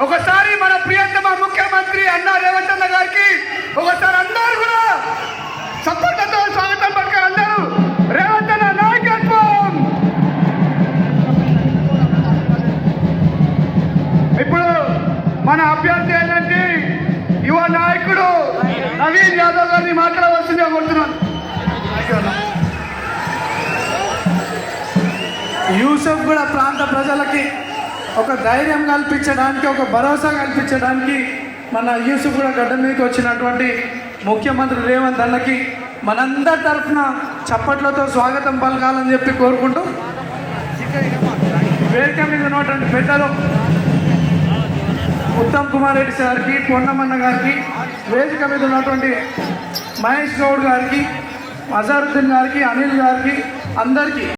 ఒకసారి మన ప్రియతమ ముఖ్యమంత్రి అన్న రేవంత్ అన్న గారికి ఒకసారి అందరూ కూడా సపోర్ట్తో స్వాగతం పలికారు. అందరూ రేవంత్ అన్న నాయకత్వం. ఇప్పుడు మన అభ్యర్థి అయినట్టు యువ నాయకుడు నవీన్ యాదవ్ గారిని మాట్లాడవలసిందిగా కోరుతున్నాను. యూసఫ్ కూడా ప్రాంత ప్రజలకి ఒక ధైర్యం కల్పించడానికి, ఒక భరోసా కల్పించడానికి మన యూసఫ్ కూడా గడ్డ మీదకి వచ్చినటువంటి ముఖ్యమంత్రి రేవంత్ అన్నకి మనందరి తరఫున చప్పట్లతో స్వాగతం పలకాలని చెప్పి కోరుకుంటూ, వేదిక మీద ఉన్నటువంటి పెద్దలు ఉత్తమ్ కుమార్ రెడ్డి గారికి, పొన్నమన్న గారికి, వేదిక మీద ఉన్నటువంటి మహేష్ గౌడ్ గారికి, అజారుద్దీన్ గారికి, అనిల్ గారికి, అందరికీ